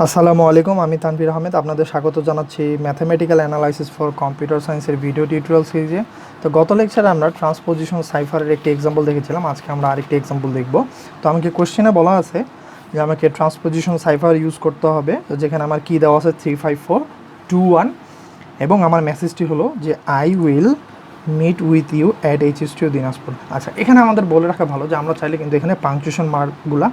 আসসালামু আলাইকুম, আমি তানভীর আহমেদ আপনাদের স্বাগত জানাচ্ছি ম্যাথমেটিক্যাল অ্যানালাইসিস ফর কম্পিউটার সায়েন্সের ভিডিও টিউটোরিয়াল সিরিজে। তো গত লেকচারে আমরা ট্রান্সপোজিশন সাইফারের একটি এক্সাম্পল দেখেছিলাম। আজকে আমরা আরেকটি এক্সাম্পল দেখব। তো আমাকে কোশ্চেনে বলা আছে যে আমাকে ট্রান্সপোজিশন সাইফার ইউজ করতে হবে, যেখানে আমার কি দেওয়া আছে 35421 এবং আমার মেসেজটি হলো যে I will meet with you at HSTU Dinajpur. আচ্ছা, এখানে আমাদের বলে রাখা ভালো যে আমরা চাইলে কিন্তু এখানে পাংচুয়েশন মার্কগুলো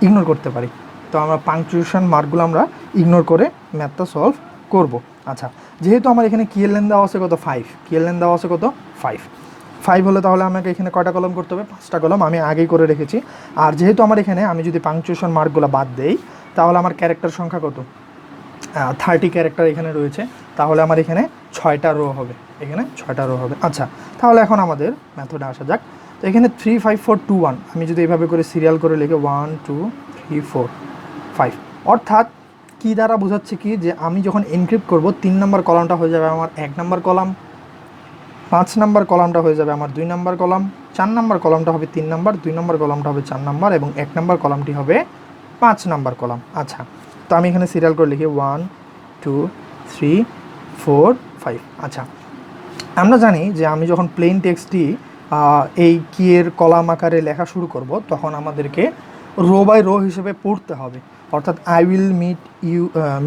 ইগনোর করতে পারি। তো আমরা পাংচুয়েশন মার্কগুলো আমরা ইগনোর করে ম্যাথটা সলভ করব। আচ্ছা, যেহেতু আমার এখানে কিএলএন দেওয়া আছে কত 5, কিএলএন দেওয়া আছে কত 5 হলে তাহলে আমাকে এখানে কয়টা কলম করতে হবে? 5টা কলম আমি আগেই করে রেখেছি। আর যেহেতু আমার এখানে আমি যদি পাংচুয়েশন মার্কগুলো বাদ দেই তাহলে আমার ক্যারেক্টার সংখ্যা কত? 30 ক্যারেক্টার এখানে রয়েছে। তাহলে আমার এখানে 6টা রো হবে, এখানে 6টা রো হবে। আচ্ছা, তাহলে এখন আমাদের মেথডে আসা যাক। তো এখানে 35421 আমি যদি এইভাবে করে সিরিয়াল করে লিখে 1 2 3 4 5, অর্থাৎ কী দ্বারা বোঝাচ্ছে কি যে আমি যখন এনক্রিপ্ট করব 3 নম্বর কলামটা হয়ে যাবে আমার 1 নম্বর কলাম, 5 নম্বর কলামটা হয়ে যাবে আমার 2 নম্বর কলাম, 4 নম্বর কলামটা হবে 3 নম্বর, 2 নম্বর কলামটা হবে 4 নম্বর এবং 1 নম্বর কলামটি হবে 5 নম্বর কলাম। আচ্ছা, তো আমি এখানে সিরিয়াল করে লিখি 1 2 3 4 5। আচ্ছা, আমরা জানি যে আমি যখন প্লেন টেক্সটটি এই কিয়ের কলাম আকারে লেখা শুরু করব তখন আমাদেরকে রো বাই রো হিসেবে পড়তে হবে। অর্থাৎ I will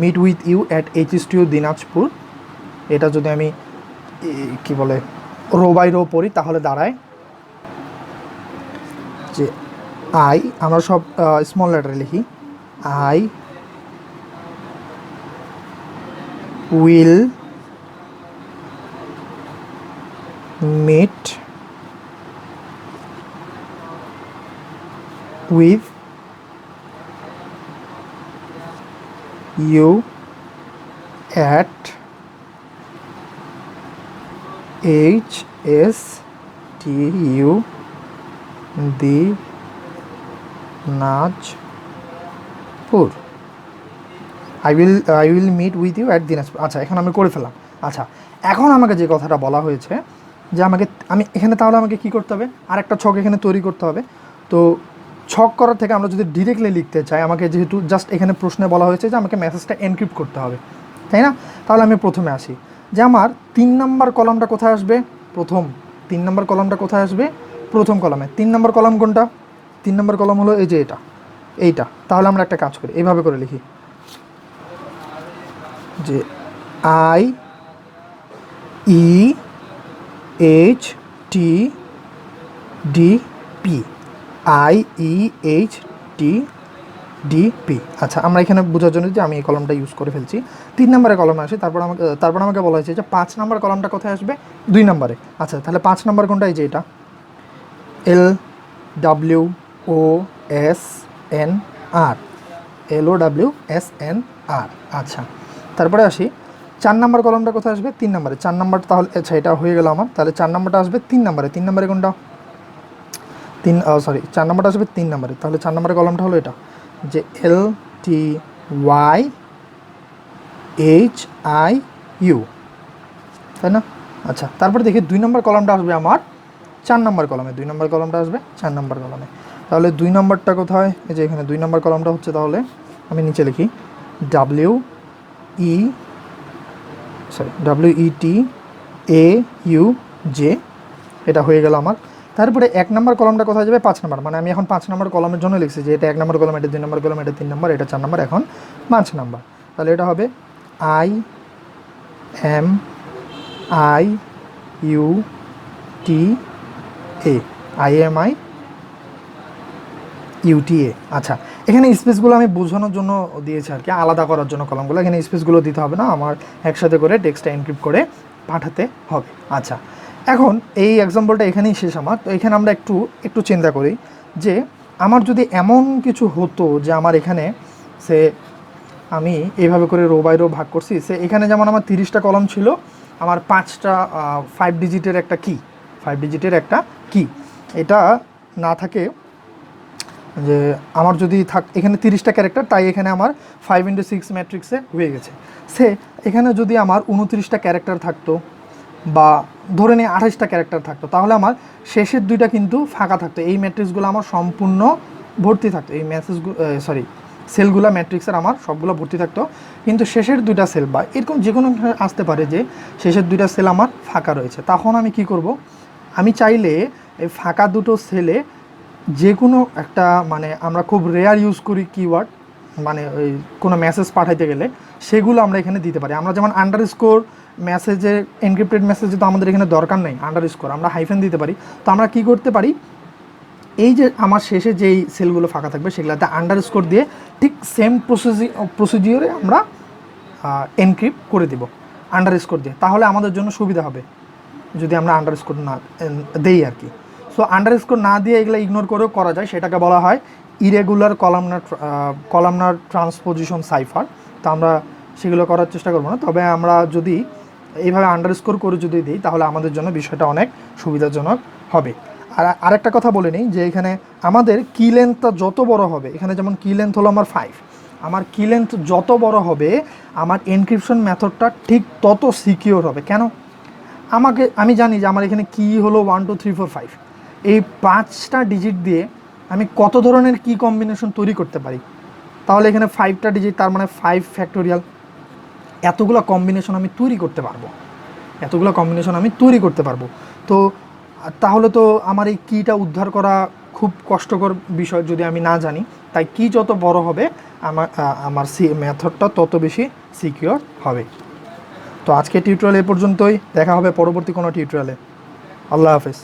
meet with you at HSTU Dinajpur, এটা যদি আমি কি বলে রো বাই রো পড়ি তাহলে দাঁড়ায় যে আই, আমরা সব স্মল লেটারে লিখি, I will meet with you at HSTU Dinajpur. I will meet with you at Dinajpur. আচ্ছা, এখন আমি করে ফেললাম। আচ্ছা, এখন আমাকে যে কথাটা বলা হয়েছে যে আমি এখানে তাহলে আমাকে কী করতে হবে? আরেকটা ছক এখানে তৈরি করতে হবে। তো ছক করার থেকে আমরা যদি ডিরেক্টলি লিখতে চাই, আমাকে যেহেতু জাস্ট এখানে প্রশ্নে বলা হয়েছে যে আমাকে মেসেজটা এনক্রিপ্ট করতে হবে, তাই না? তাহলে আমি প্রথমে আসি যে আমার 3 নম্বর কলামটা কোথায় আসবে? 3 নম্বর কলামটা কোথায় আসবে? প্রথম কলামে। 3 নম্বর কলাম কোনটা? 3 নম্বর কলাম হলো এই যে এইটা। তাহলে আমরা একটা কাজ করি, এইভাবে করে লিখি যে I E H T D P, I E H T D P. আচ্ছা, আমরা এখানে বোঝার জন্য যে আমি এই কলমটা ইউজ করে ফেলছি। 3 নম্বরে কলমে আসি, তারপর আমাকে বলা হয়েছে যে 5 নম্বর কলমটা কোথায় আসবে? 2 নম্বরে। আচ্ছা, তাহলে 5 নম্বর কোনটা? এই যে এটা, LWOSNR, LOWSNR। আচ্ছা, তারপরে আসি 4 নম্বর কলমটা কোথায় আসবে? 3 নম্বরে। 4 নম্বর, তাহলে আচ্ছা এটা হয়ে গেল আমার। তাহলে 4 নম্বরটা আসবে 3 নম্বরে। 3 নম্বরে কোনটা? 4 নম্বরটা আসবে 3 নম্বরে। তাহলে 4 নম্বরের কলমটা হলো এটা, যে LTYHIU, তাই না? আচ্ছা, তারপরে দেখি 2 নম্বর কলমটা আসবে আমার 4 নম্বর কলমে। 2 নম্বর কলমটা আসবে 4 নম্বর কলমে। তাহলে 2 নম্বরটা কোথায়? এই যে এখানে 2 নম্বর কলমটা হচ্ছে, তাহলে আমি নিচে লিখি WETAUJ, এটা হয়ে গেল আমার। তারপরে 1 নম্বর কলমটা কোথায় যাবে? 5 নম্বর। মানে আমি এখন 5 নম্বর কলমের জন্য লিখছি যে এটা 1 নম্বর কলম, এটা 2 নম্বর কলম, এটা 3 নম্বর, এটা 4 নম্বর, এখন 5 নম্বর। তাহলে এটা হবে IMIUTA। আচ্ছা, এখানে স্পেসগুলো আমি বোঝানোর জন্য দিয়েছি আর কি, আলাদা করার জন্য কলমগুলো। এখানে স্পেসগুলো দিতে হবে না, আমার একসাথে করে টেক্সটটা এনক্রিপ্ট করে পাঠাতে হবে। আচ্ছা, এখন এই এক্সাম্পলটা এখানেই শেষ আমার। তো এখানে আমরা একটু চিন্তা করি যে আমার যদি এমন কিছু হতো যে আমার এখানে আমি এইভাবে করে রো বাই রো ভাগ করছি, এখানে যেমন আমার 30টা কলম ছিল, আমার 5টা 5 ডিজিটের একটা কি এটা না থাকে, যে আমার যদি এখানে 30টা ক্যারেক্টার, তাই এখানে আমার 5x6 ম্যাট্রিক্সে হয়ে গেছে। এখানে যদি আমার 29টা ক্যারেক্টার থাকতো বা ধরে নিয়ে 28টা ক্যারেক্টার থাকতো, তাহলে আমার শেষের 2টা কিন্তু ফাঁকা থাকতো। এই ম্যাট্রিক্সগুলো আমার সম্পূর্ণ ভর্তি থাকতো, এই সেলগুলো ম্যাট্রিক্সের আমার সবগুলো ভর্তি থাকতো, কিন্তু শেষের দুইটা সেল বা এরকম যে কোনো আসতে পারে যে শেষের দুইটা সেল আমার ফাঁকা রয়েছে। তখন আমি কি করব, আমি চাইলে এই ফাঁকা দুটো সেলে যে কোনো একটা, মানে আমরা খুব রেয়ার ইউজ করি কিওয়ার্ড, মানে ওই কোনো মেসেজ পাঠাইতে গেলে সেগুলো আমরা এখানে দিতে পারি। আমরা যেমন আন্ডারস্কোর মেসেজের এনক্রিপ্টেড মেসেজে তো আমাদের এখানে দরকার নেই আন্ডারস্কোর, আমরা হাইফেন দিতে পারি। তো আমরা কি করতে পারি, এই যে আমার শেষে যেই সেলগুলো ফাঁকা থাকবে সেগুলোতে আন্ডারস্কোর দিয়ে ঠিক সেম প্রসিজিওরে আমরা এনক্রিপ্ট করে দেব আন্ডারস্কোর দিয়ে। তাহলে আমাদের জন্য সুবিধা হবে যদি আমরা আন্ডারস্কোর না দেই আর কি। সো আন্ডারস্কোর না দিয়ে এগুলো ইগনোর করেও করা যায়, সেটাকে বলা হয় ইরেগুলার কলামনার ট্রান্সপোজিশন সাইফার। তো আমরা সেগুলো করার চেষ্টা করবো না, তবে আমরা যদি এইভাবে আন্ডারস্কোর করে যদি দিই তাহলে আমাদের জন্য বিষয়টা অনেক সুবিধাজনক হবে। আর আরেকটা কথা বলে নিই যে এখানে আমাদের কি লেন্থটা যত বড় হবে, এখানে যেমন কি লেন্থ হলো আমার 5, আমার কি লেন্থ যত বড় হবে আমার এনক্রিপশন মেথডটা ঠিক তত সিকিওর হবে। কেন, আমি জানি যে আমার এখানে কি হলো 1 2 3 4 5, এই 5টা ডিজিট দিয়ে আমি কত ধরনের কি কম্বিনেশন তৈরি করতে পারি। তাহলে এখানে 5টা ডিজিট, তার মানে 5 ফ্যাক্টোরিয়াল, এতগুলো কম্বিনেশন আমি তৈরি করতে পারবো। তো তাহলে তো আমার এই কিটা উদ্ধার করা খুব কষ্টকর বিষয় যদি আমি না জানি। তাই কি যত বড় হবে আমার মেথডটা তত বেশি সিকিওর হবে। তো আজকে টিউটোরিয়াল এ পর্যন্তই, দেখা হবে পরবর্তী কোনো টিউটোরিয়ালে। আল্লাহ হাফেজ।